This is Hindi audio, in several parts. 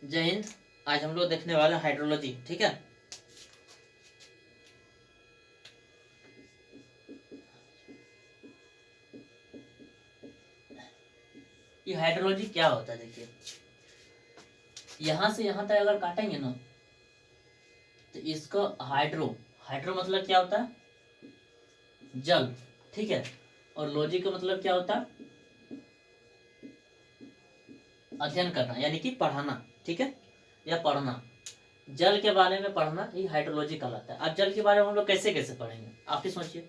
जय हिंद। आज हम लोग देखने वाले हैं हाइड्रोलॉजी। ठीक है, ये हाइड्रोलॉजी क्या होता है? देखिए, यहां से यहां तक अगर काटेंगे ना तो इसको हाइड्रो हाइड्रो मतलब क्या होता है? जल। ठीक है, और लॉजी का मतलब क्या होता है? अध्ययन करना यानी कि पढ़ाना। ठीक है, या पढ़ना, जल के बारे में पढ़ना, ये हाइड्रोलॉजी कहलाता है। अब जल के बारे में हम लोग कैसे कैसे पढ़ेंगे, आप ही सोचिए।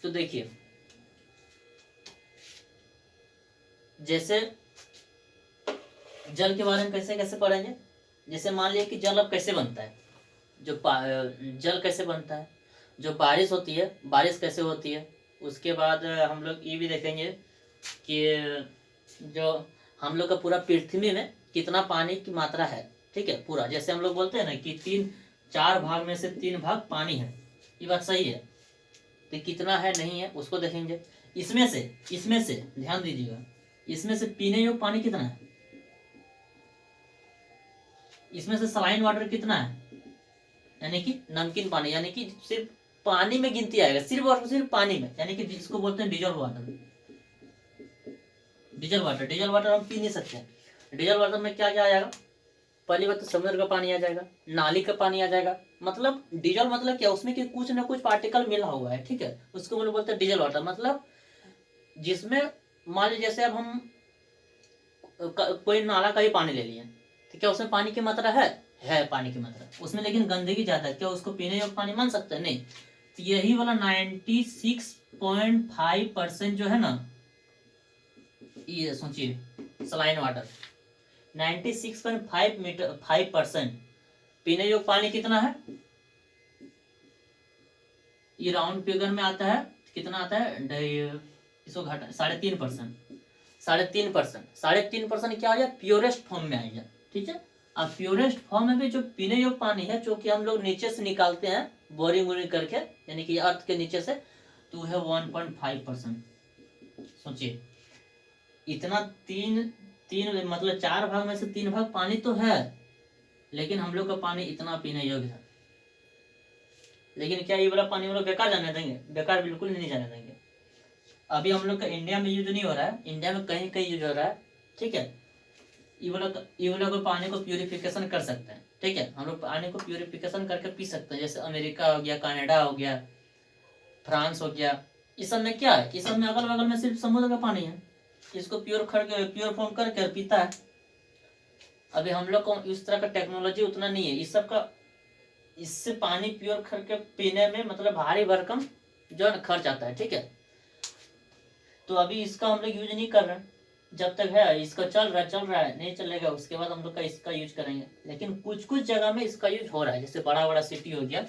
तो देखिए, जैसे जल के बारे में कैसे कैसे पढ़ेंगे, जैसे मान लिया कि जल अब कैसे बनता है, जल कैसे बनता है, जो बारिश होती है, बारिश कैसे होती है। उसके बाद हम लोग ये भी देखेंगे कि जो हम लोग का पूरा पृथ्वी में कितना पानी की मात्रा है। ठीक है, पूरा जैसे हम लोग बोलते हैं ना कि 4 भाग में से 3 भाग पानी है, ये बात सही है। तो कितना है नहीं है उसको देखेंगे। इसमें से ध्यान दीजिएगा, इसमें से पीने योग्य पानी कितना है, इसमें से सलाइन वाटर कितना है, यानी कि नमकीन पानी, यानी कि सिर्फ पानी में गिनती आएगा, सिर्फ और सिर्फ पानी में, यानी कि जिसको बोलते हैं डीजल वाटर। डीजल वाटर हम पी नहीं सकते। डीजल वाटर में क्या क्या आ जाएगा? पहली बात तो समुद्र का पानी आ जाएगा, नाली का पानी आ जाएगा। मतलब डीजल मतलब क्या, उसमें कि कुछ ना कुछ पार्टिकल मिला हुआ है। ठीक है, उसको हम लोग बोलते हैं डीजल वाटर। मतलब जिसमें मान लीजिए जैसे अब हम कोई नाला का ही पानी ले लिए, तो क्या उसमें पानी की मात्रा है पानी की मात्रा उसमें, लेकिन गंदगी ज्यादा है, क्या उसको पीने योग्य पानी मान सकते हैं? नहीं। तो यही वाला 96.5% जो है ना, ये सोचिए सलाइन वाटर 96.5% पीने योग्य पानी कितना है, ये राउंड फिगर में आता है, कितना आता है, इसको घटा 3.5%। 3.5% क्या आ गया? प्योरेस्ट फॉर्म में आ गया। ठीक है, अब प्योरेस्ट फॉर्म में भी जो पीने योग्य पानी है, जो कि हम लोग नीचे से निकालते हैं बोरिंग वोरिंग करके, यानी कि अर्थ के नीचे से, तो है 1.5%। सोचिए, इतना तीन तीन मतलब 4 भाग में से 3 भाग पानी तो है, लेकिन हम लोग का पानी इतना पीने योग्य है। लेकिन क्या ये वाला पानी हम लोग बेकार जाने देंगे? बेकार बिल्कुल नहीं जाने देंगे। अभी हम लोग का इंडिया में यूज नहीं हो रहा है, इंडिया में कहीं कहीं यूज हो रहा है। ठीक है, ये वाला को पानी को प्यूरिफिकेशन कर सकते हैं। ठीक है, हम लोग पानी को प्यूरिफिकेशन करके पी सकते हैं। जैसे अमेरिका हो गया, कनाडा हो गया, फ्रांस हो गया, इस सब में क्या है, इस सब में अगल बगल में सिर्फ समुद्र का पानी है, इसको प्योर फॉर्म करके पीता है। अभी हम लोग को इस तरह का टेक्नोलॉजी उतना नहीं है इस सब का, इससे पानी प्योर करके पीने में मतलब भारी भरकम जो है खर्च आता है। ठीक है, तो अभी इसका हम लोग यूज नहीं कर रहे हैं। जब तक है इसका चल रहा है, नहीं चलेगा उसके बाद हम लोग का इसका यूज करेंगे। लेकिन कुछ कुछ जगह में इसका यूज हो रहा है, जैसे बड़ा बड़ा सिटी हो गया,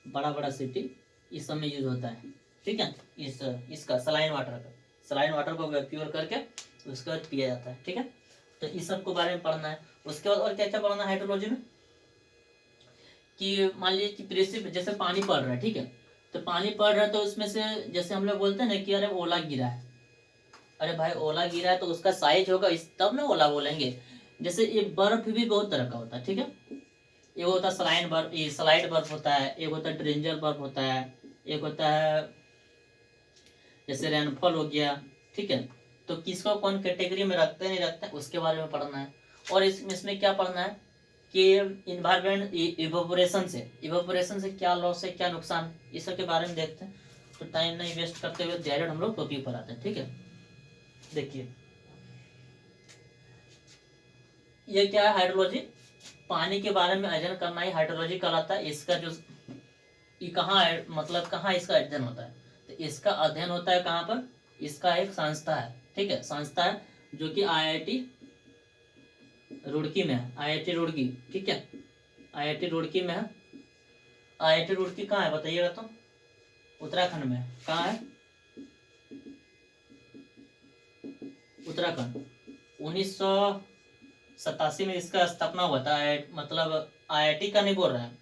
बड़ा बड़ा सिटी, इस सब में यूज होता है। ठीक है, इसका सलाइन वाटर को प्योर करके उसके बाद पिया जाता है। ठीक है, तो इस सब के बारे में पढ़ना है। उसके बाद और क्या क्या पढ़ना है हाइड्रोलॉजी में, कि मान लीजिए कि प्रेसिप जैसे पानी पड़ रहा है। ठीक है, तो पानी पड़ रहा है तो उसमें से जैसे हम लोग बोलते हैं ना कि अरे ओला गिरा है, अरे भाई ओला गिरा है तो उसका साइज होगा इस तब ना ओला बोलेंगे। जैसे ये बर्फ भी बहुत तरह का होता है। ठीक है, एक होता है स्लाइड बर्फ, ये स्लाइड बर्फ होता है, एक होता है ड्रेंजर बर्फ होता है, एक होता है जैसे रेनफॉल हो गया। ठीक है, तो किसको कौन कैटेगरी में रखते हैं नहीं रखते हैं उसके बारे में पढ़ना है। और इसमें क्या पढ़ना है कि इन्वायरमेंट इवेपोरेशन से क्या लॉस है, क्या नुकसान, इस सब के बारे में देखते हैं। तो टाइम नहीं वेस्ट करते हुए डायरेक्ट हम लोग टॉपिक पर आते हैं। ठीक है, देखिए ये क्या है, हाइड्रोलॉजी, पानी के बारे में अध्ययन करना ही हाइड्रोलॉजी कहलाता है। इसका जो ये कहाँ है, मतलब कहाँ इसका अध्ययन होता है, तो इसका अध्ययन होता है कहाँ पर, इसका एक संस्था है। ठीक है, संस्था है जो कि आईआईटी रुड़की में है, आईआईटी रुड़की। ठीक है, आईआईटी रुड़की में है। आईआईटी रुड़की कहाँ है बताइएगा तो? उत्तराखंड में है। कहाँ है? उत्तराखंड। 1987 में इसका स्थापना हुआ था। मतलब आईआईटी का नहीं बोल रहे हैं,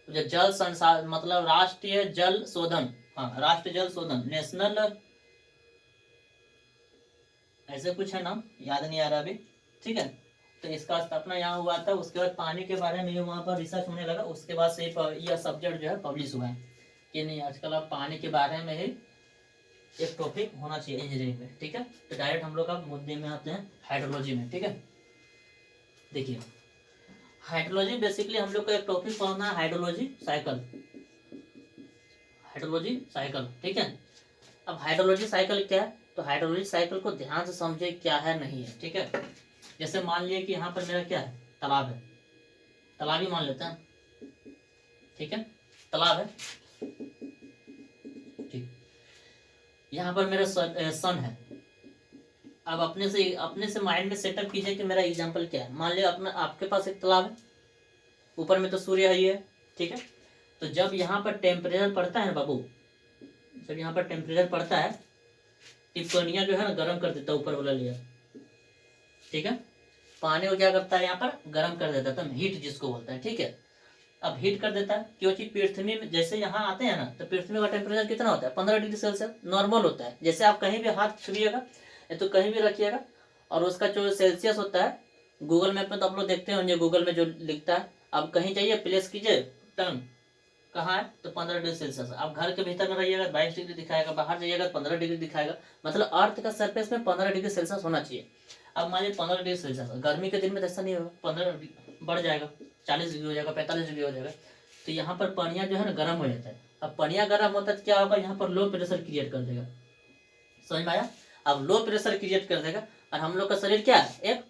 जो जल संसाधन मतलब राष्ट्रीय जल शोधन, हाँ राष्ट्रीय जल शोधन, नेशनल ऐसे कुछ है नाम, याद नहीं आ रहा अभी। ठीक है। तो इसका स्थापना यहाँ हुआ था। उसके बाद पानी के बारे में वहाँ पर रिसर्च होने लगा। उसके बाद से यह सब्जेक्ट जो है पब्लिश हुआ है कि नहीं आजकल आप पानी के बारे में ही एक टॉपिक होना चाहिए इंजीनियरिंग में। ठीक है, तो डायरेक्ट हम लोग अब मुद्दे में आते हैं, हाइड्रोलॉजी में। ठीक है, देखिए हाइड्रोलॉजी बेसिकली हम लोग का एक टॉपिक पढ़ना है, हाइड्रोलॉजी साइकिल। हाइड्रोलॉजी साइकिल, ठीक है। अब हाइड्रोलॉजी साइकिल क्या है, तो हाइड्रोलॉजी साइकिल को ध्यान से समझे क्या है नहीं है। ठीक है, जैसे मान लिया कि यहाँ पर मेरा क्या है, तालाब है, तालाब ही मान लेते हैं। ठीक है, तालाब है, ठीक। यहाँ पर मेरा सन है। अब अपने से माइंड में सेटअप कीजिए कि मेरा एग्जांपल क्या है। मान लिया अपना आपके पास एक तालाब है, ऊपर में तो सूर्य ही है। ठीक है, तो जब यहाँ पर टेम्परेचर पड़ता है ना बाबू, जब यहाँ पर टेम्परेचर पड़ता है, टिप्पणियाँ जो है ना गर्म कर देता है ऊपर वाला लेयर। ठीक है, पानी को क्या करता है यहाँ पर गर्म कर देता है, हीट जिसको बोलता है। ठीक है, अब हीट कर देता है क्योंकि पृथ्वी में जैसे यहाँ आते हैं ना, तो पृथ्वी का टेम्परेचर कितना होता है, 15 डिग्री सेल्सियस नॉर्मल होता है। जैसे आप कहीं भी हाथ छुइएगा या तो कहीं भी रखिएगा, और उसका जो सेल्सियस होता है, गूगल मैप में तो आप लोग देखते होंगे, गूगल में जो लिखता है, आप कहीं जाइए प्लेस कीजिए टर्न कहाँ है, तो 15 डिग्री सेल्सियस। आप घर के भीतर में रहिएगा 22 डिग्री दिखाएगा, बाहर जाइएगा 15 डिग्री दिखाएगा। मतलब अर्थ का सरफेस में 15 डिग्री सेल्सियस होना चाहिए। अब मान लीजिए 15 डिग्री सेल्सियस, गर्मी के दिन में ऐसा नहीं होगा, 15 बढ़ जाएगा, 40 डिग्री हो जाएगा, 45 डिग्री हो जाएगा। तो यहाँ पर पानिया जो है ना गर्म हो जाता है। अब पानिया गर्म होता है तो क्या होगा, यहाँ पर लो प्रेशर क्रिएट कर देगा। समझ में आया? अब लो प्रेशर क्रिएट कर देगा। और हम लोग का शरीर क्या है, एक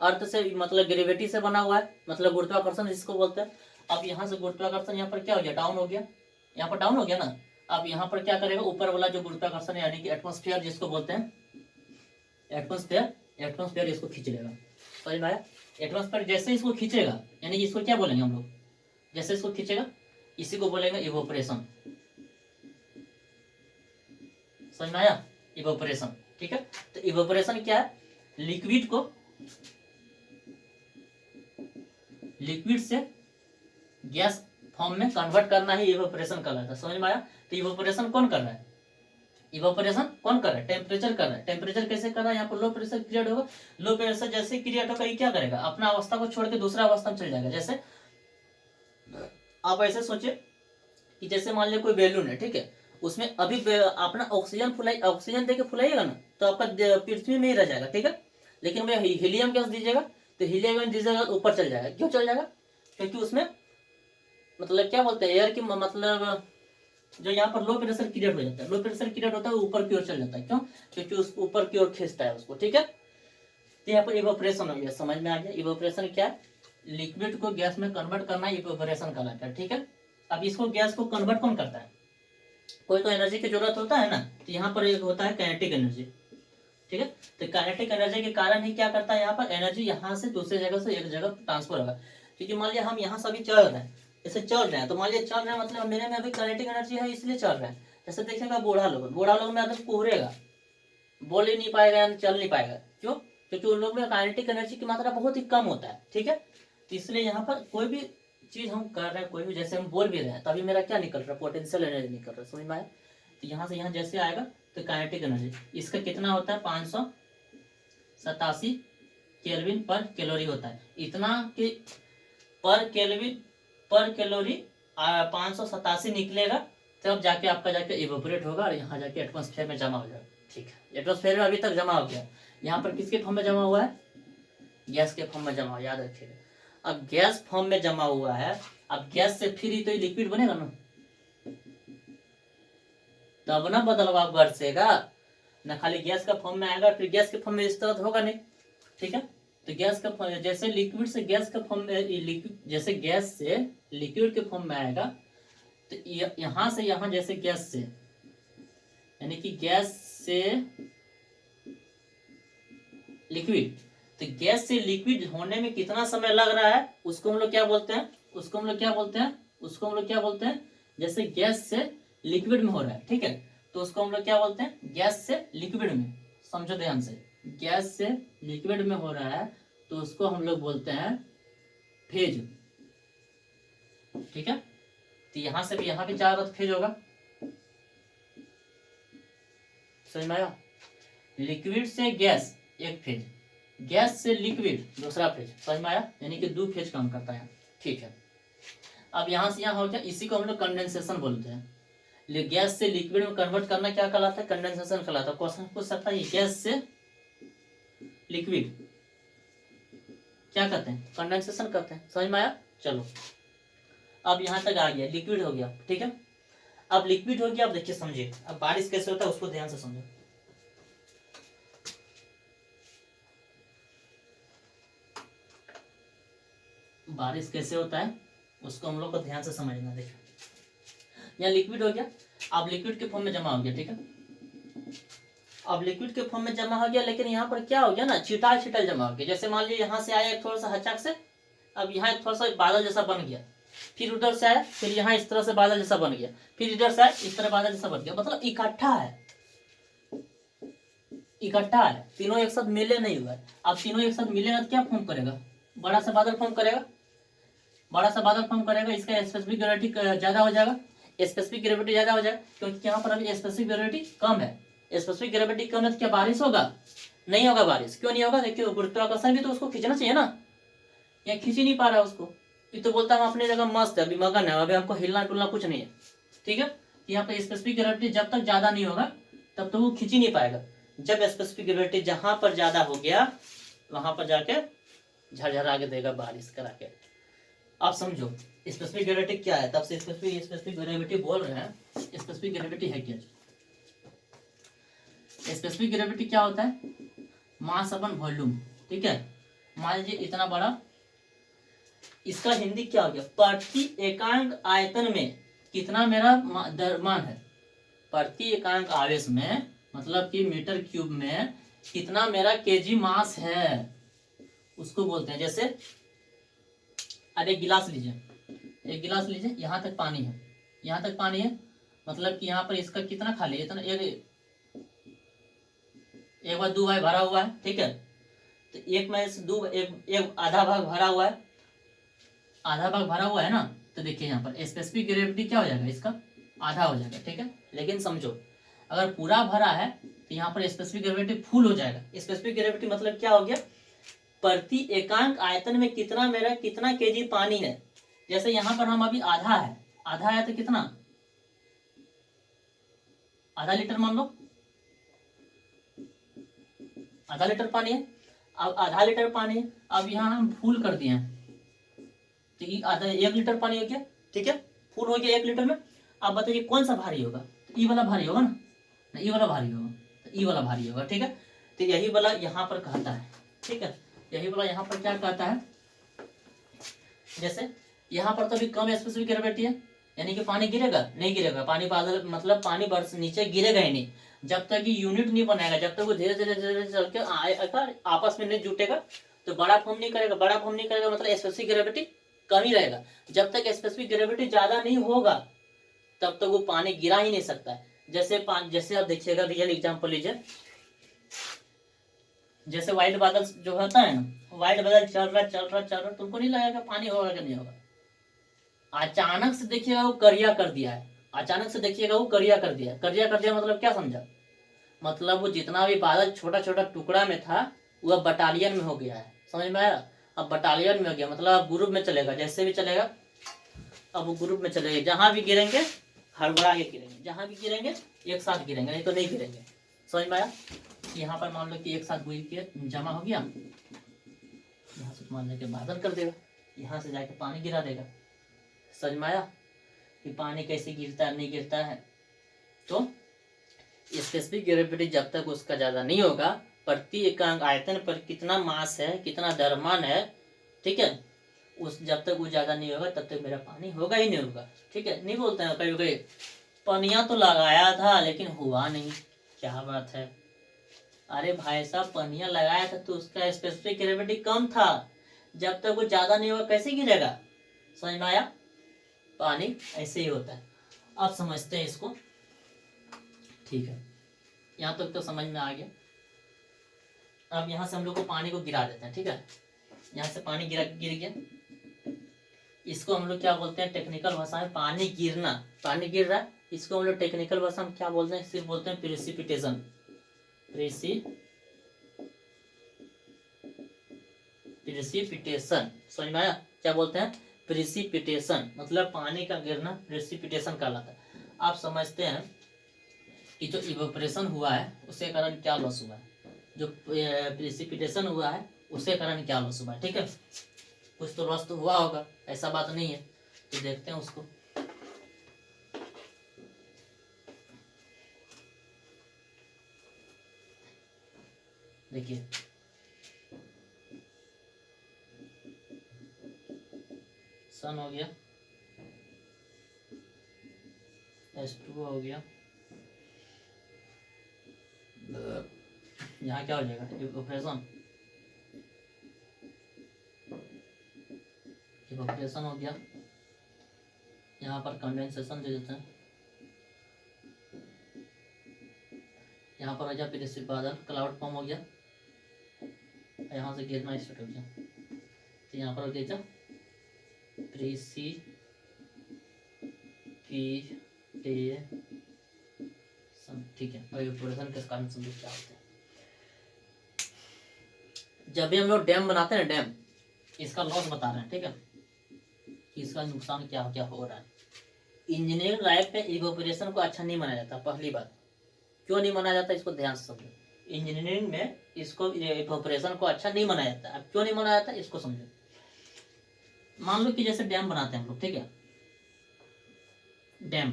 अर्थ से मतलब ग्रेविटी से बना हुआ है, मतलब गुरुत्वाकर्षण जिसको बोलते हैं। अब यहाँ से गुरुत्वाकर्षण यहाँ पर क्या हो गया, डाउन हो गया, यहाँ पर डाउन हो गया ना। अब यहाँ पर क्या करेगा, ऊपर वाला जो गुरुत्वाकर्षण यानी कि एटमॉस्फेयर जिसको बोलते हैं, एटमॉस्फेयर इसको खींच लेगा। समझ में आया? एटमॉस्फेयर जैसे इसको खींचेगा, यानी इसको क्या बोलेंगे हम लोग, जैसे इसको खींचेगा इसी को बोलेंगे इवोपरेशन। समझ में आया? इवोपरेशन। ठीक है, तो इवोपरेशन क्या है, लिक्विड से गैस फॉर्म में कन्वर्ट करना ही इवोपरेशन कहलाता है। समझ में आया? तो इवोपरेशन कौन कर रहा है, इवोपरेशन कौन कर रहा है, टेम्परेचर कर रहा है। टेम्परेचर कैसे कर रहा है, यहाँ पर लो प्रेशर क्रिएट होगा। लो प्रेशर जैसे क्रिएट होगा, ये क्या करेगा, अपना अवस्था को छोड़ के दूसरा अवस्था में चल जाएगा। जैसे आप ऐसे सोचिए कि जैसे मान लिया कोई बैलून है, ठीक है, उसमें अभी अपना ऑक्सीजन देके फुलाइएगा ना, तो आपका पृथ्वी में ही रह जाएगा। ठीक है, लेकिन भैया हीलियम गैस दीजिएगा, तो हीलियम गैस दीजिएगा ऊपर चल जाएगा। क्यों चल जाएगा, क्योंकि उसमें मतलब क्या बोलते हैं, एयर की मतलब जो यहाँ पर लो प्रेशर क्रिएट हो जाता है, लो प्रेशर क्रिएट होता है ऊपर की ओर चल जाता है। क्यों, क्योंकि उस ऊपर की ओर खींचता है उसको। ठीक है, तो यहाँ पर इवोपरेशन हो गया। समझ में आ गया? इवोपरेशन क्या है, लिक्विड को गैस में कन्वर्ट करना इवोपरेशन कहलाता है। ठीक है, अब इसको गैस को कन्वर्ट कौन करता है, कोई तो एनर्जी की जरूरत होता है ना, तो यहाँ पर एक होता है काइनेटिक एनर्जी। ठीक है, तो काइनेटिक एनर्जी के कारण ही क्या करता है, यहाँ पर एनर्जी यहाँ से दूसरी जगह से एक जगह ट्रांसफर होगा। क्योंकि मान लिया हम यहाँ से अभी चल रहे हैं, जैसे चल रहे हैं, तो मान लिया चल रहे हैं मतलब मेरे में अभी काइनेटिक एनर्जी है इसलिए चल रहे हैं। जैसे देखेगा बूढ़ा लोग में आदत कोहरेगा, बोल ही नहीं पाएगा, चल नहीं पाएगा। क्यों, क्योंकि उन लोग में काइनेटिक एनर्जी की मात्रा बहुत ही कम होता है। ठीक है, तो इसलिए यहाँ पर कोई भी चीज हम कर रहे हैं, कोई भी जैसे हम बोल भी रहे हैं, तभी मेरा क्या निकल रहा है, पोटेंशियल एनर्जी निकल रहा है। समझ में आया? तो यहाँ से यहाँ जैसे आएगा तो काइनेटिक एनर्जी इसका कितना होता है, 587 केल्विन पर कैलोरी होता है। इतना कि पर कैलोरी 587 निकलेगा, तब जाके आपका जाके इवेपोरेट होगा और यहाँ जाके एटमॉस्फेयर में जमा हो जाएगा। ठीक है, एटमॉस्फेयर में अभी तक जमा हो गया, यहाँ पर किसके फॉर्म में जमा हुआ है, गैस के फॉर्म में जमा हुआ, याद रखिएगा। अब गैस फॉर्म में जमा हुआ है, अब गैस से फिर ही तो लिक्विड बनेगा ना, तब ना बदलाव बरसेगा ना, खाली गैस का फॉर्म में आएगा फिर गैस के फॉर्म में इस तरह होगा नहीं। ठीक है, तो गैस का जैसे लिक्विड से गैस का फॉर्म में, जैसे गैस से लिक्विड के फॉर्म में आएगा, तो यहाँ से यहाँ जैसे गैस से, यानी कि गैस से लिक्विड, तो गैस से लिक्विड होने में कितना समय लग रहा है उसको हम लोग क्या बोलते हैं, उसको हम लोग क्या बोलते हैं, जैसे गैस से लिक्विड में हो रहा है। ठीक है, तो उसको हम लोग क्या बोलते हैं, गैस से लिक्विड में। समझो ध्यान से, गैस से लिक्विड में हो रहा है तो उसको हम लोग बोलते हैं फेज। ठीक है, तो यहाँ से भी यहाँ भी चार फेज होगा। समझ में आया? लिक्विड से गैस एक फेज, गैस से लिक्विड दूसरा फेज, समझ में आया, यानी कि 2 फेज काम करता है। ठीक है, अब यहाँ से यहाँ हो गया, इसी को हम लोग कंडेंसेशन बोलते हैं। गैस से लिक्विड में कन्वर्ट करना क्या कहलाता है, कंडेंसेशन कहलाता है। क्वेश्चन पूछ सकता है गैस से लिक्विड क्या कहते हैं, कंडेंसेशन करते हैं, समझ में आया। चलो अब यहाँ तक आ गया, लिक्विड हो गया। ठीक है, अब लिक्विड हो गया, अब देखिए समझिए, अब बारिश कैसे होता है उसको ध्यान से समझो। बारिश कैसे होता है उसको हम लोग को ध्यान से समझना। देखिए यहाँ लिक्विड हो गया, अब लिक्विड के फॉर्म में जमा हो गया। ठीक है, अब लिक्विड के फॉर्म में जमा हो गया, लेकिन यहाँ पर क्या हो गया ना, छिटाल छिटाल जमा हो गया। जैसे मान लीजिए यहाँ से आया एक थोड़ा सा हचाक से, अब यहाँ एक थोड़ा सा बादल जैसा बन गया, फिर उधर से आया, फिर यहाँ इस तरह से बादल जैसा बन गया, फिर इधर से आया इस तरह बादल जैसा बन गया, मतलब इकट्ठा है, इकट्ठा है, तीनों एक साथ मिले नहीं हुआ है। अब तीनों एक साथ मिलेगा तो क्या फॉर्म करेगा, बड़ा सा बादल फॉर्म करेगा, बड़ा सा बादल फॉर्म करेगा, इसका स्पेसिफिक ग्रेविटी ज्यादा हो जाएगा, स्पेसिफिक ग्रेविटी ज्यादा हो जाएगा, क्योंकि यहाँ पर अभी स्पेसिफिक ग्रेविटी कम है। स्पेसिफिक ग्रेविटी कम है तो क्या बारिश होगा, नहीं होगा बारिश। क्यों नहीं होगा, देखिए गुरुत्वाकर्षण भी तो उसको खींचना चाहिए ना, यहाँ खींच ही नहीं पा रहा है उसको, ये तो बोलता है अपनी जगह मस्त है, अभी मगन है, अभी हमको हिलना डुलना कुछ नहीं है। ठीक है, यहाँ पर स्पेसिफिक ग्रेविटी जब तक ज्यादा नहीं होगा तब तक वो खींच ही नहीं पाएगा। जब स्पेसिफिक ग्रेविटी जहां पर ज्यादा हो गया वहां पर जाके झरझरा के देगा बारिश करा के। आप समझो स्पेसिफिक ग्रेविटी क्या है, तब से स्पेसिफिक ग्रेविटी बोल रहे हैं। स्पेसिफिक ग्रेविटी है क्या, स्पेसिफिक ग्रेविटी क्या होता है, मास अपन वॉल्यूम। ठीक है, मान लीजिए इतना बड़ा, इसका हिंदी क्या हो गया, प्रति एकांक आयतन में कितना मेरा द्रव्यमान है, प्रति एकांक आवेश में मतलब कि मीटर क्यूब में कितना मेरा केजी मास है, उसको बोलते हैं। जैसे अब एक गिलास लीजिए, एक गिलास लीजिए, यहाँ तक पानी है, यहाँ तक पानी है, मतलब कि यहाँ पर इसका कितना खाली है, इतना एक बार 2 बार भरा हुआ है। ठीक है, तो एक में से एक आधा भाग भरा हुआ है, आधा भाग भरा हुआ है ना, तो देखिए यहाँ पर स्पेसिफिक ग्रेविटी क्या हो जाएगा, इसका आधा हो जाएगा। ठीक है, लेकिन समझो अगर पूरा भरा है तो यहाँ पर स्पेसिफिक ग्रेविटी फुल हो जाएगा। स्पेसिफिक ग्रेविटी मतलब क्या हो गया, प्रति एकांक आयतन में कितना मेरा कितना केजी पानी है। जैसे यहाँ पर हम अभी आधा है, आधा है तो कितना, आधा लीटर मान लो, आधा लीटर पानी है। अब आधा लीटर पानी है, अब यहाँ हम फुल कर दिए हैं तो ये आधा 1 लीटर पानी हो गया। ठीक है, फुल हो गया 1 लीटर में। अब बताइए कौन सा भारी होगा, तो ई वाला भारी होगा ना, ई वाला भारी होगा, तो ई वाला भारी होगा। ठीक है, तो यही वाला यहाँ पर कहता है। ठीक है, यही वाला यहाँ पर क्या कहता है, जैसे यहाँ पर तो अभी कम स्पेसिफिक ग्रेविटी है, यानी कि पानी गिरेगा नहीं, गिरेगा पानी, बादल मतलब पानी बरस नीचे गिरेगा ही नहीं, जब तक कि यूनिट नहीं बनाएगा, जब तक वो धीरे धीरे धीरे चल के अगर आपस में नहीं जुटेगा तो बड़ा फॉर्म नहीं करेगा। बड़ा फॉर्म नहीं करेगा मतलब स्पेसिफिक ग्रेविटी कम ही रहेगा। जब तक स्पेसिफिक ग्रेविटी ज्यादा नहीं होगा तब तक वो पानी गिरा ही नहीं सकता है। जैसे आप देखिएगा, रियल एग्जाम्पल लीजिए, जैसे व्हाइट बादल जो होता है ना, व्हाइट बादल चल रहा, तुमको नहीं लगेगा पानी होगा कि नहीं होगा, अचानक से देखिएगा वो करिया कर दिया है, अचानक से देखिएगा वो करिया कर दिया, करिया कर दिया मतलब क्या समझा, मतलब वो जितना भी बादल छोटा छोटा टुकड़ा में था वो अब बटालियन में हो गया है, समझ में आया। अब बटालियन में हो गया मतलब अब ग्रुप में चलेगा, जैसे भी चलेगा अब वो ग्रुप में चलेगा, जहां भी गिरेंगे हड़बड़ा के गिरेंगे, जहां भी गिरेंगे एक साथ गिरेंगे, नहीं तो नहीं गिरेंगे। समझ में आया। यहाँ पर मान लो कि एक साथ बुई के जमा हो गया, यहाँ से मान लो कि बादल कर देगा, यहाँ से जाके पानी गिरा देगा। समझ में आया कि पानी कैसे गिरता है नहीं गिरता है। तो स्पेसिफिक ग्रेविटी जब तक उसका ज्यादा नहीं होगा, प्रति एकांक आयतन पर कितना मास है, कितना द्रव्यमान है, ठीक है, उस जब तक वो ज्यादा नहीं होगा तब तक मेरा पानी होगा ही नहीं होगा। ठीक है, नहीं बोलते हैं कभी कभी पनिया तो लगाया था लेकिन हुआ नहीं, क्या बात है, अरे भाई साहब पनिया लगाया था तो उसका स्पेसिफिक ग्रेविटी कम था, जब तक वो ज्यादा नहीं होगा कैसे गिरेगा। समझ में आया, पानी ऐसे ही होता है। आप समझते हैं इसको, ठीक है, यहाँ तक तो समझ में आ गया। अब यहाँ से हम लोग को पानी को गिरा देते हैं। ठीक है, यहाँ से पानी गिर गया, इसको हम लोग क्या बोलते हैं टेक्निकल भाषा में, पानी गिरना, पानी गिर रहा है, इसको हम लोग टेक्निकल भाषा में क्या बोलते हैं, सिर्फ बोलते हैं प्रेसिपिटेशन, प्रेसिपिटेशन। प्रेसिपिटेशन, समझ में आया? क्या बोलते हैं? प्रेसिपिटेशन, मतलब पानी का गिरना प्रेसिपिटेशन कहलाता है। आप समझते हैं कि जो इवेपोरेशन हुआ है उसके कारण क्या लॉस हुआ है, जो प्रेसिपिटेशन हुआ है उसके कारण क्या लॉस हुआ है, ठीक है? कुछ तो लॉस तो हुआ होगा, ऐसा बात नहीं है। तो देखते हैं उसको। देखिए सन हो गया, H2O हो गया, यहाँ क्या हो जाएगा? इवेपोरेशन, इवेपोरेशन हो गया। यहाँ पर कंडेंसेशन दे देते हैं, यहाँ पर हो गया प्रेसिप बादल, क्लाउड फॉर्म हो गया, यहाँ से गिरना स्टार्ट हो गया। तो यहाँ पर हो गया प्रेसिपिटेशन, ठीक है। और इवेपोरेशन किस कारण से क्या होते हैं? जब भी हम लोग डैम बनाते हैं, डैम, इसका लॉस बता रहे हैं, ठीक है, कि इसका नुकसान क्या क्या हो रहा है। इंजीनियरिंग लाइफ में इवेपोरेशन को अच्छा नहीं माना जाता। पहली बात, क्यों नहीं माना जाता इसको ध्यान से समझो। इंजीनियरिंग में इसको इवेपोरेशन को अच्छा नहीं माना जाता। अब क्यों नहीं माना जाता इसको समझो। मान लो कि जैसे डैम बनाते हैं हम लोग, ठीक है, डैम,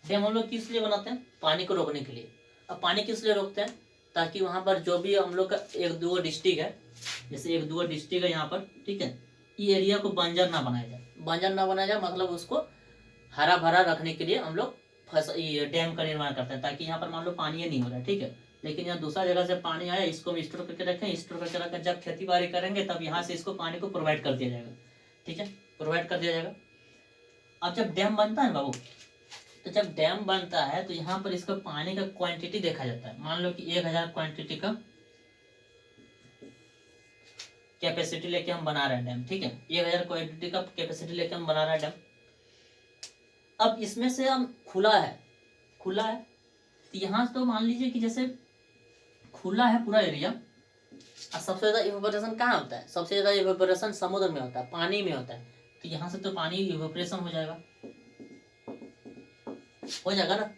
डैम हम लोग किस लिए बनाते हैं? पानी को रोकने के लिए। अब पानी किस लिए रोकते हैं? ताकि वहां पर जो भी हम लोग का एक दो डिस्ट्रिक्ट है, जैसे एक दो डिस्ट्रिक्ट है यहाँ पर, ठीक है, ये एरिया को बंजर ना बनाया जाए। बंजर ना बनाया जाए मतलब उसको हरा भरा रखने के लिए हम लोग ये डैम का निर्माण करते हैं, ताकि यहाँ पर मान लो पानी नहीं हो रहा है, ठीक है, लेकिन यहाँ दूसरा जगह से पानी आया, इसको हम स्टोर करके रखें, स्टोर करके रखकर जब खेती बाड़ी करेंगे तब यहाँ से इसको पानी को प्रोवाइड कर दिया जाएगा, ठीक है, प्रोवाइड कर दिया जाएगा। अब जब डैम बनता है बाबू, तो जब डैम बनता है तो यहाँ पर इसका पानी का क्वांटिटी देखा जाता है। मान लो कि 1000 क्वांटिटी का कैपेसिटी लेके हम बना रहे हैं डैम, ठीक है, 1000 क्वांटिटी का कैपेसिटी लेके हम बना रहे हैं डैम। अब इसमें से हम खुला है, खुला है, तो यहाँ तो मान लीजिए कि जैसे खुला है पूरा एरिया, और सबसे ज्यादा इवेपोरेशन कहाँ होता है? सबसे ज्यादा इवेपोरेशन समुद्र में होता है, पानी में होता है। तो यहाँ से तो पानी इवेपोरेशन हो जाएगा, हो जाएगा ना।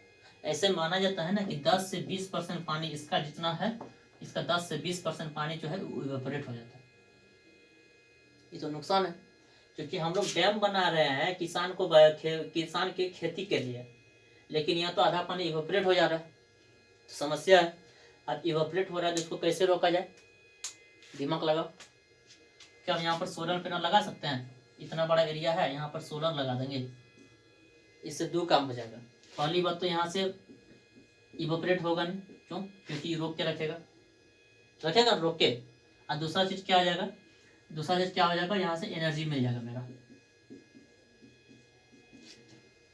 ऐसे माना जाता है ना कि 10 से 20% पानी इसका जितना है, इसका 10 से 20% पानी जो है इवेपोरेट हो जाता है। ये तो नुकसान है, क्योंकि हम लोग डैम बना रहे हैं किसान को, किसान की खेती के लिए, लेकिन यहाँ तो आधा पानी इवेपोरेट हो जा रहा है, तो समस्या है। अब इवेपोरेट हो रहा है तो इसको कैसे रोका जाए? दिमाग लगाओ। क्या हम यहाँ पर सोलर पैनल लगा सकते हैं? इतना बड़ा एरिया है, यहाँ पर सोलर लगा देंगे, इससे दो काम हो जाएगा। पहली बात तो यहाँ से इवेपोरेट होगा नहीं, क्यों? क्योंकि रोक के रखेगा, रखेगा रोक के। और दूसरा चीज क्या हो जाएगा? दूसरा चीज क्या हो जाएगा? यहाँ से एनर्जी मिल जाएगा, मेरा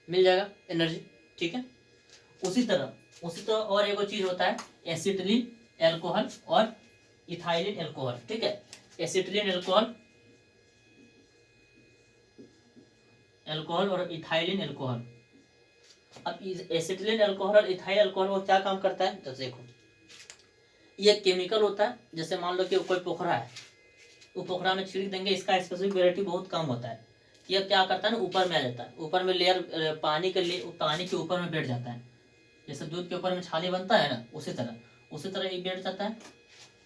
मिल जाएगा एनर्जी, ठीक है। उसी तरह और एक चीज होता है एसिटिलीन एल्कोहल और इथाइलिन एल्कोहल, ठीक है। एसिटिलीन एल्कोहल और इथाइलिन एल्कोहल। अब एसिटिलीन एल्कोहल और इथाइल एल्कोहल वो क्या काम करता है? तो देखो, ये केमिकल होता है। जैसे मान लो कि कोई पोखरा है, वो पोखरा में छिड़क देंगे, इसका स्पेसिफिक वेराइटी बहुत कम होता है। ये क्या करता है ना, ऊपर में आ जाता है, ऊपर में लेयर पानी के ऊपर में बैठ जाता है। जैसे दूध के ऊपर में छाली बनता है ना, उसी तरह ये बैठ जाता है।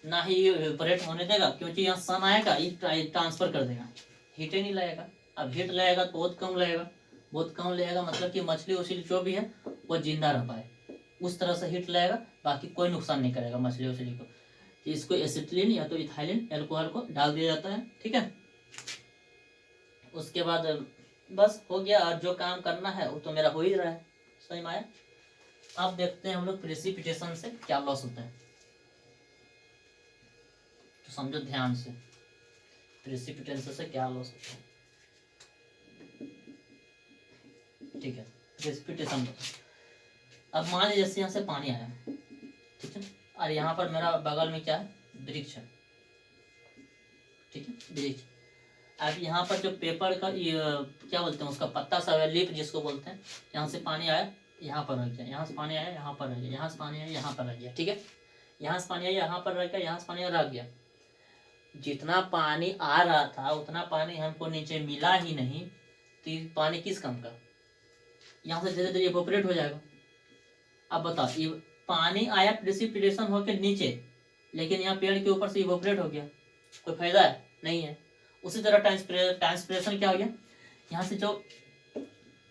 ना ही इवेपोरेट होने देगा, क्योंकि यहाँ सन आएगा, ये ट्रांसफर कर देगा, हीट ही नहीं लगेगा। अब हीट लगेगा तो बहुत कम लगेगा, बहुत कम लगेगा, मतलब कि मछली उछली जो भी है वो जिंदा रह पाए, उस तरह से हीट लगेगा। बाकी कोई नुकसान नहीं करेगा मछली उछली को। तो इसको एसिटिलीन या तो इथाइलिन एल्कोहल को डाल दिया जाता है, ठीक है। उसके बाद बस हो गया, और जो काम करना है वो तो मेरा हो ही रहा है, समझ में आया। अब देखते हैं हम लोग प्रेसिपिटेशन से क्या लॉस होता है, तो समझो ध्यान से, प्रेसिपिटेशन से क्या लॉस होता है, ठीक है। प्रेसिपिटेशन, अब मान लीजिए जैसे यहाँ से पानी आया, ठीक है, और यहाँ पर मेरा बगल में क्या है? वृक्ष है, ठीक है, वृक्ष। अब यहाँ पर जो पेपर का ये क्या बोलते हैं उसका पत्ता सा है, लीफ जिसको बोलते हैं, यहाँ से पानी आया, यहाँ पर रह गया, यहाँ से पानी आया, यहाँ पर रह गया, यहाँ से पानी आया, यहाँ पर रह गया, ठीक है। यहाँ से पानी आया, यहाँ पर रह गया, यहाँ से पानी रह गया। जितना पानी आ रहा था उतना पानी हमको नीचे मिला ही नहीं, तो ये पानी किस काम का? यहाँ से धीरे धीरे इवोपरेट हो जाएगा। अब बताओ, ये पानी आया प्रेसिपिटेशन होकर नीचे, लेकिन यहाँ पेड़ के ऊपर से इवोपरेट हो गया, कोई फायदा है? नहीं है। उसी तरह ट्रांसपिरेशन क्या हो गया, यहाँ से जो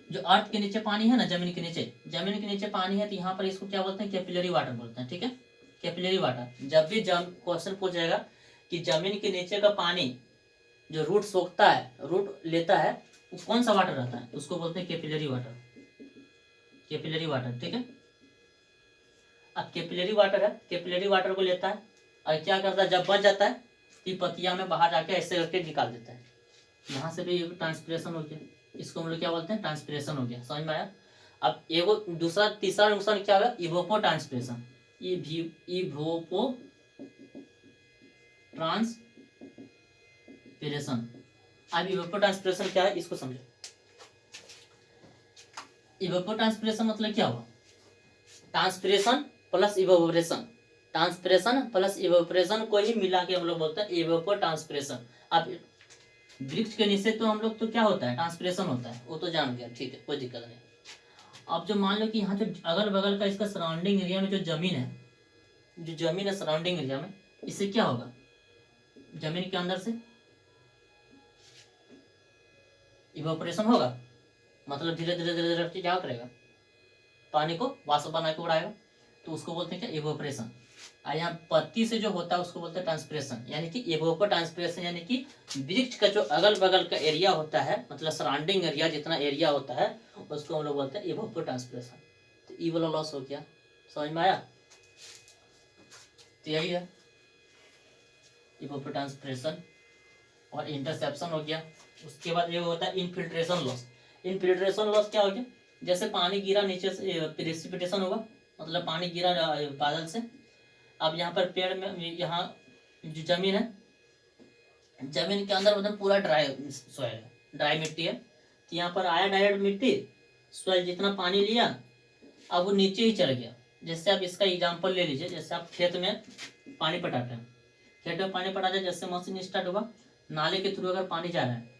जो अर्थ के नीचे पानी है ना, जमीन के नीचे पानी है, तो यहाँ पर इसको क्या बोलते हैं? कैपिलरी वाटर बोलते हैं। ठीक है, कैपिलरी वाटर। जब भी क्वेश्चन पूछ जाएगा कि जमीन के नीचे का पानी जो रूट सोखता है, रूट लेता है, वो कौन सा वाटर रहता है? उसको बोलते हैं कैपिलरी वाटर। कैपिलरी वाटर, ठीक है। अब कैपिलरी वाटर है, कैपिलरी वाटर को लेता है और क्या करता है, जब बच जाता है तो पतिया में बाहर जाके ऐसे करके निकाल देता है। यहाँ से भी ट्रांसपिरेशन हो गया, इसको हम लोग क्या बोलते हैं? ट्रांसपिरेशन हो गया। समझ में आया? अब एगो दूसरा तीसरा नुकसान क्या होगा? इवोपो ट्रांसपिरेशन। इवोपो ट्रांसपिरेशन। अब इवोपो ट्रांसपिरेशन क्या है, इसको समझो। इवोपो ट्रांसपिरेशन मतलब क्या हुआ? Transpiration plus evaporation. Transpiration plus evaporation को ही मिला के हम लोग बोलते हैं इवोपो ट्रांसपिरेशन। अब वृक्ष के नीचे तो हम लोग तो क्या होता है? ट्रांसपिरेशन होता है, वो तो जान गया, ठीक है, कोई दिक्कत नहीं। अब जो मान लो कि यहाँ जो अगल बगल का इसका सराउंडिंग एरिया में जो जमीन है, सराउंडिंग एरिया में, इससे क्या होगा? जमीन के अंदर से इवोपरेशन होगा, मतलब धीरे धीरे धीरे धीरे क्या करेगा? पानी को वाष्प बना के उड़ाएगा, तो उसको बोलते हैं क्या? इवोपरेशन। और यहाँ पत्ती से जो होता है उसको बोलते हैं ट्रांसपिरेशन। यानी कि इवोपो ट्रांसपिरेशन यानी कि वृक्ष का जो अगल बगल का एरिया होता है, मतलब सराउंडिंग एरिया जितना एरिया होता है, उसको हम लोग बोलते हैं इवोपो ट्रांसपिरेशन। तो ई वाला लॉस हो गया। समझ में आया? तो यही है इवोपो ट्रांसपिरेशन। और इंटरसेप्शन हो गया। उसके बाद ये होता है इनफिल्ट्रेशन लॉस। इनफिल्ट्रेशन लॉस क्या हो गया? जैसे पानी गिरा नीचे से, प्रेसिपिटेशन होगा, मतलब पानी गिरा बादल से। अब यहाँ पर पेड़ में, यहाँ जो जमीन है, जमीन के अंदर मतलब पूरा ड्राई सॉइल है, ड्राई मिट्टी है। तो यहाँ पर आया डायरेक्ट मिट्टी, सॉइल जितना पानी लिया, अब वो नीचे ही चल गया। जैसे आप इसका एग्जांपल ले लीजिए, जैसे आप खेत में पानी पटाते हैं, खेत में पानी पटाते हैं, जैसे मशीन स्टार्ट होगा, नाले के थ्रू अगर पानी जा रहा है,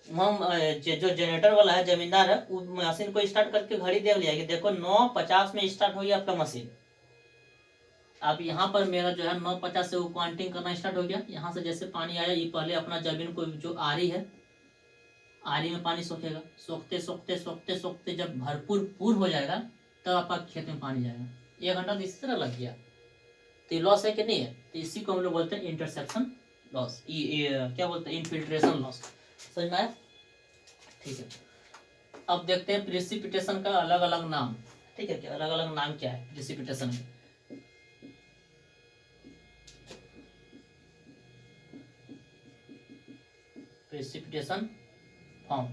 हम जो जनरेटर वाला है, जमींदार है, वो मशीन को स्टार्ट करके घड़ी देख लिया कि देखो 9:50 में स्टार्ट हो गया आपका मशीन। अब यहाँ पर मेरा जो है 9:50 से वो क्वांटिंग करना स्टार्ट हो गया। यहाँ से जैसे पानी आया, ये पहले अपना जमीन को जो आरी है, आरी में पानी सोखेगा, सोखते सोखते सोखते सोखते जब भरपूर पूर हो जाएगा, तब आपका खेत में पानी जाएगा। 1 घंटा तो इसी तरह लग गया। तो ये लॉस है कि नहीं है? तो इसी को हम लोग बोलते हैं इंटरसेप्शन लॉस, क्या बोलते हैं? Infiltration loss. समझ में आया? ठीक है। अब देखते हैं प्रेसिपिटेशन का अलग अलग नाम। ठीक है, क्या अलग अलग नाम क्या है प्रेसिपिटेशन के? प्रेसिपिटेशन फॉर्म,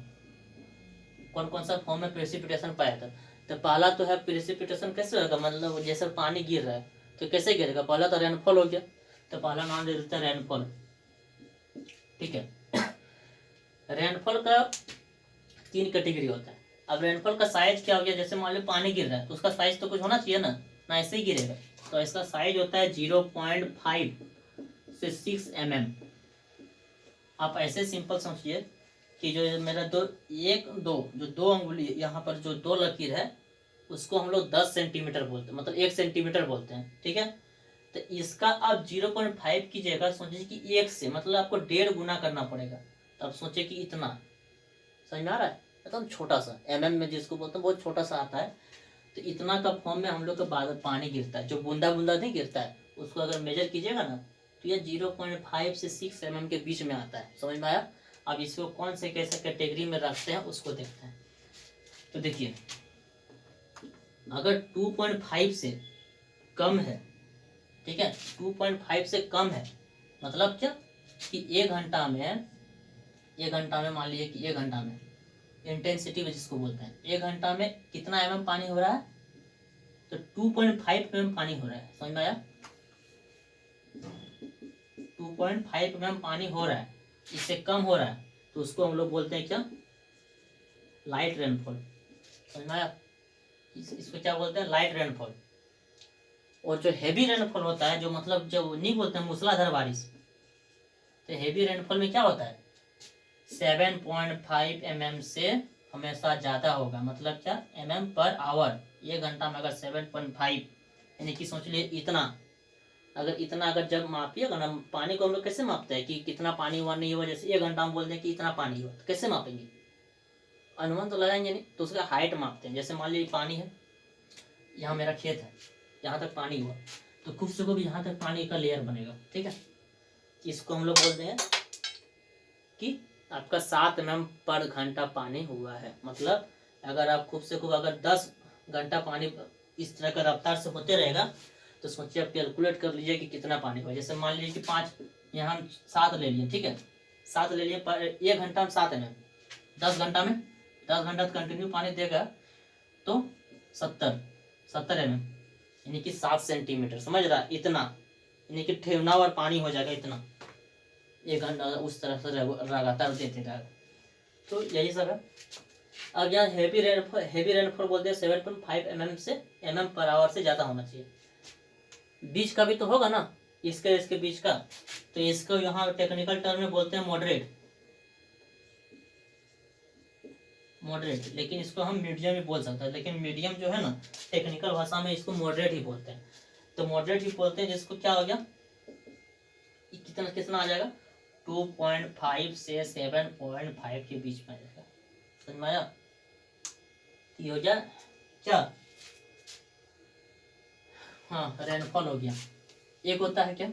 कौन कौन सा फॉर्म में प्रेसिपिटेशन पाया था? तो पहला तो है प्रेसिपिटेशन कैसे होगा, मतलब जैसे पानी गिर रहा है तो कैसे गिरेगा? पहला तो रेनफॉल हो गया, तो पहला नाम दे देते हैं रेनफॉल। ठीक है, रेनफॉल का 3 कैटेगरी होता है। अब रेनफॉल का साइज क्या हो गया? जैसे मान लो पानी गिर रहा है तो उसका साइज तो कुछ होना चाहिए ना, ना ऐसे ही गिरेगा। तो इसका साइज होता है 0.5 से 6 mm। आप ऐसे सिंपल समझिए कि जो मेरा दो जो 2 अंगुली यहाँ पर जो 2 लकीर है, उसको हम लोग 10 सेंटीमीटर बोलते हैं, मतलब 1 सेंटीमीटर बोलते हैं। ठीक है, तो इसका आप 0.5 की जगह सोचिए कि 1 से, मतलब आपको 1.5 गुना करना पड़ेगा। तो आप सोचिए कि इतना, समझ में आ रहा है? एकदम छोटा सा mm में जिसको बोलते हैं, बहुत छोटा सा आता है। तो इतना का फॉर्म में हम लोग का बाद पानी गिरता है, जो बूंदा बूंदा नहीं गिरता है, उसको अगर मेजर कीजिएगा ना, तो ये 0.5 से 6 mm के बीच में आता है। समझ में आया? अब इसको कौन से कैसे कैटेगरी में रखते हैं उसको देखते हैं। तो देखिए, अगर 2.5 से कम है, ठीक है, 2.5 से कम है, मतलब क्या कि 1 घंटा में, मान लीजिए कि 1 घंटा में इंटेंसिटी में जिसको बोलते हैं, 1 घंटा में कितना mm पानी हो रहा है? तो 2.5 mm पानी हो रहा है। समझ में आया? 2.5 mm पानी हो रहा है, इससे कम हो रहा है तो उसको हम लोग बोलते हैं क्या? Light rainfall. समझ में आया? इसको क्या बोलते हैं? Light rainfall. और जो हैवी रेनफॉल होता है, जो मतलब जो नहीं बोलते हैं मूसलाधार बारिश, तो हेवी रेनफॉल में क्या होता है 7.5 mm से हमेशा ज़्यादा होगा। मतलब क्या mm/आवर, 1 घंटा में अगर 7.5 यानी कि सोच लिए इतना, अगर जब मापिएगा ना, पानी को हम लोग कैसे मापते हैं कि कितना पानी हुआ नहीं हुआ। जैसे 1 घंटा में बोल दें कि इतना पानी हुआ, तो कैसे मापेंगे, अनुमान तो लगाएंगे नहीं, तो उसका हाइट मापते हैं। जैसे मान लीजिए पानी है, यहाँ मेरा खेत है, यहाँ तक पानी हुआ, तो खूब से खूब यहाँ तक पानी का लेयर बनेगा, ठीक है। इसको हम लोग बोलते हैं कि आपका 7 mm/घंटा पानी हुआ है। मतलब अगर आप खूब से खूब अगर 10 घंटा पानी इस तरह का रफ्तार से होते रहेगा, तो सोचिए आप कैलकुलेट कर लीजिए कि कितना पानी हुआ। जैसे मान लीजिए कि 5, यहाँ हम 7 ले लिए, ठीक है, 7 ले लिए, 1 घंटा में 7 mm, 10 घंटा में 10 घंटा कंटिन्यू पानी देगा तो 70 mm, यानी कि 7 सेंटीमीटर, समझ रहा, इतना, यानी कि ठेवनावर पानी हो जाएगा इतना, 1 घंटा उस तरह से लगातार देते रहेगा। तो यही सब है। अब यहाँ हेवी रेनफॉल बोलते हैं 7.5 mm से mm/आवर से ज़्यादा होना चाहिए। बीच का भी तो होगा ना, इसके बीच का, तो इसको यहाँ टेक्निकल टर्म में बोलते हैं मॉडरेट, लेकिन इसको हम मीडियम भी बोल सकते हैं। लेकिन मीडियम जो है ना, टेक्निकल भाषा में इसको मॉडरेट ही बोलते हैं। तो मॉडरेट ही बोलते हैं जिसको क्या हो गया, कितना कितना आ जाएगा 2.5 से 7.5 के बीच में आ जाएगा। समझ में आया, ये हो गया क्या, हाँ रेनफॉल हो गया। एक होता है क्या,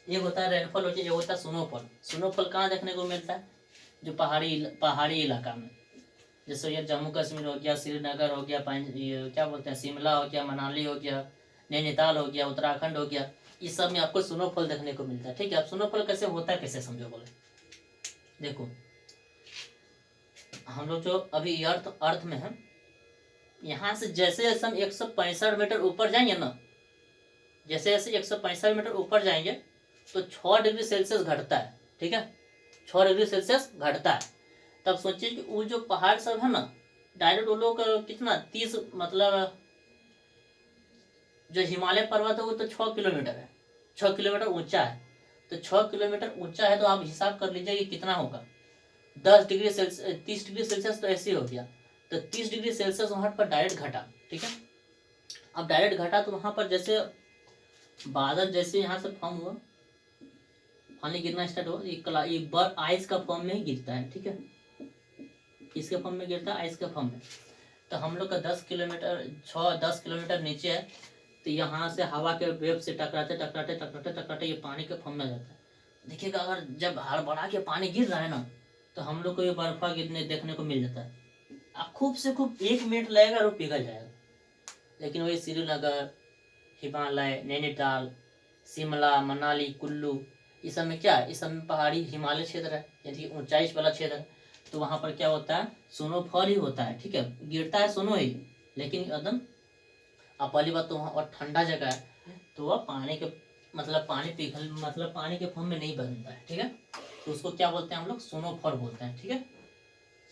एक होता है रेनफॉल हो गया, एक होता है स्नोफॉल। स्नोफॉल कहाँ देखने को मिलता है, जो पहाड़ी इलाका में, जैसे ये जम्मू कश्मीर हो गया, श्रीनगर हो गया, ये क्या बोलते हैं, शिमला हो गया, मनाली हो गया, नैनीताल हो गया, उत्तराखंड हो गया, इस सब में आपको स्नोफॉल देखने को मिलता है, ठीक है। अब स्नोफॉल कैसे होता है, कैसे समझो बोले, देखो हम लोग जो अभी अर्थ में है, यहाँ से जैसे जैसे हम 165 मीटर ऊपर जाएंगे ना, जैसे जैसे 165 मीटर ऊपर जाएंगे तो 6 डिग्री सेल्सियस घटता है, ठीक है, 6 डिग्री सेल्सियस घटता है। तब सोचिए कि वो जो पहाड़ सब है ना, डायरेक्ट वो लोग कितना 30, मतलब जो हिमालय पर्वत है वो तो 6 किलोमीटर है, 6 किलोमीटर ऊंचा है। तो 6 किलोमीटर ऊंचा है, तो आप हिसाब कर लीजिए कि कितना होगा, 10 डिग्री सेल्सियस, 30 डिग्री सेल्सियस तो ऐसे ही हो गया। तो 30 डिग्री सेल्सियस वहां पर डायरेक्ट घटा, ठीक है। अब डायरेक्ट घटा तो वहां पर जैसे बादल जैसे यहाँ से फॉर्म हुआ, पानी गिरना स्टार्ट हो, ये बर्फ आइस का फॉर्म में ही गिरता है, ठीक है, किसके फॉर्म में गिरता है, आइस के फॉर्म में। तो हम लोग का 10 किलोमीटर नीचे है, तो यहाँ से हवा के वेव से टकराते टकराते टकराते टकराते ये पानी के फॉर्म में आ जाता है। देखिएगा अगर जब हड़बड़ा के पानी गिर रहा है ना, तो हम लोग को ये बर्फा गिरने देखने को मिल जाता है। अब खूब से खूब 1 मिनट लगेगा और पिघल जाएगा। लेकिन वही श्रीनगर, हिमालय, नैनीताल, शिमला, मनाली, कुल्लू, इस सब में क्या है, इस सब में पहाड़ी हिमालय क्षेत्र है, यानी ऊंचाई वाला क्षेत्र है। तो वहाँ पर क्या होता है, स्नोफॉल ही होता है, ठीक है, गिरता है स्नो ही, लेकिन एकदम अब पहली बात तो वहाँ और ठंडा जगह है, तो वह पानी के मतलब पानी के फॉर्म में नहीं बनता है, ठीक है। तो उसको क्या बोलते हैं हम लोग, स्नोफॉल बोलते हैं, ठीक है।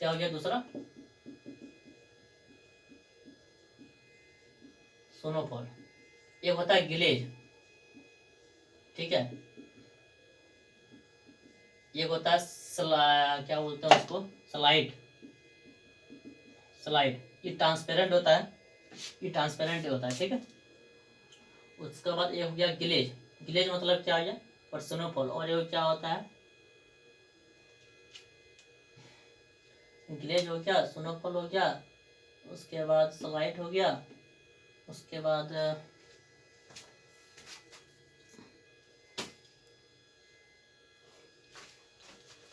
क्या हो गया दूसरा, स्नोफॉल। एक होता है ग्लेज, ठीक है, एक होता है क्या बोलते हैं उसको, स्लाइड। ये ट्रांसपेरेंट होता है, ये ट्रांसपेरेंट होता है, ठीक है। उसके बाद ये हो गया ग्लेज। ग्लेज मतलब क्या हो गया, और स्नोफॉल। और ये क्या होता है, ग्लेज हो गया, स्नोफॉल हो गया, उसके बाद स्लाइड हो गया, उसके बाद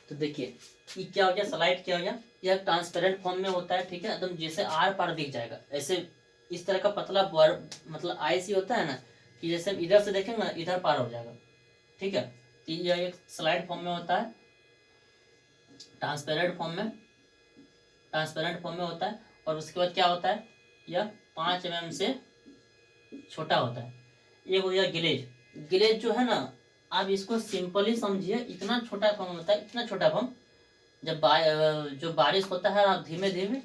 तो देखिए ये क्या हो गया, स्लाइड क्या हो गया, यह ट्रांसपेरेंट फॉर्म में होता है, ठीक है, एकदम जैसे आर पार दिख जाएगा, ऐसे इस तरह का पतला मतलब आइस ही होता है ना, कि जैसे हम इधर से देखेंगे ना, इधर पार हो जाएगा, ठीक है। तो यह एक स्लाइड फॉर्म में होता है, ट्रांसपेरेंट फॉर्म में होता है। और उसके बाद क्या होता है, यह 5 mm से छोटा होता है। ये हो गया ग्लेज। ग्लेज जो है ना, आप इसको सिंपली समझिए, इतना छोटा फॉर्म होता है, इतना छोटा फॉर्म, जब जो बारिश होता है आप धीमे धीमे,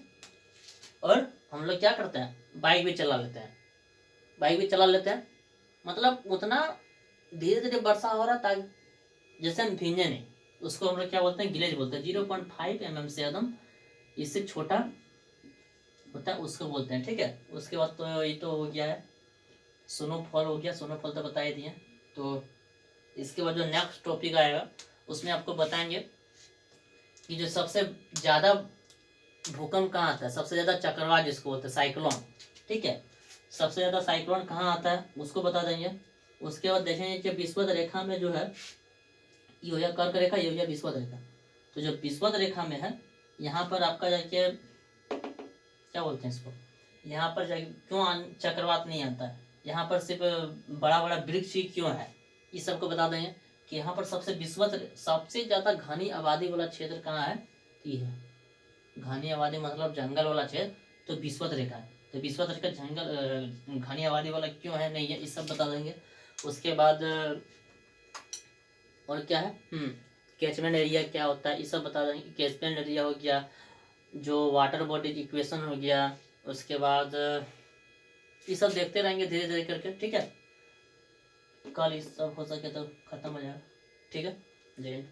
और हम लोग क्या करते हैं, बाइक भी चला लेते हैं, मतलब उतना धीरे धीरे वर्षा हो रहा ताकि जैसे हम भींगे नहीं, उसको हम लोग क्या बोलते हैं, गिलेज बोलते हैं। 0.5 mm से एकदम इससे छोटा होता है उसको बोलते हैं, ठीक है। उसके बाद तो ये तो हो गया है, स्नोफॉल हो गया, स्नोफॉल तो बता ही दिए। तो इसके बाद जो नेक्स्ट टॉपिक आएगा उसमें आपको बताएंगे कि जो सबसे ज़्यादा भूकंप कहाँ आता है, सबसे ज़्यादा चक्रवात जिसको बोलते हैं साइक्लोन, ठीक है। सबसे ज़्यादा साइक्लोन कहाँ आता है उसको बता देंगे। उसके बाद देखेंगे कि विषुवत रेखा में जो है, ये हो गया कर्क रेखा, ये हो गया विषुवत रेखा। तो जो विषुवत रेखा में है यहाँ पर आपका जाके क्या बोलते हैं इसको, यहाँ पर जाके क्यों चक्रवात नहीं आता है, यहाँ पर सिर्फ बड़ा बड़ा वृक्ष ही क्यों है, इस सबको बता देंगे कि यहाँ पर सबसे विषुवत सबसे ज़्यादा घनी आबादी वाला क्षेत्र कहाँ है, ये है घनी आबादी मतलब जंगल वाला क्षेत्र, तो विषुवत रेखा है। तो विषुवत रेखा जंगल घनी आबादी वाला क्यों है, नहीं है, इस सब बता देंगे। उसके बाद और क्या है, कैचमेंट एरिया क्या होता है, ये सब बता देंगे। कैचमेंट एरिया हो गया, जो वाटर बॉडी इक्वेशन हो गया, उसके बाद ये सब देखते रहेंगे धीरे धीरे करके, ठीक है। कल ये सब हो सके तो खत्म हो जाएगा, ठीक है। जय हिंद।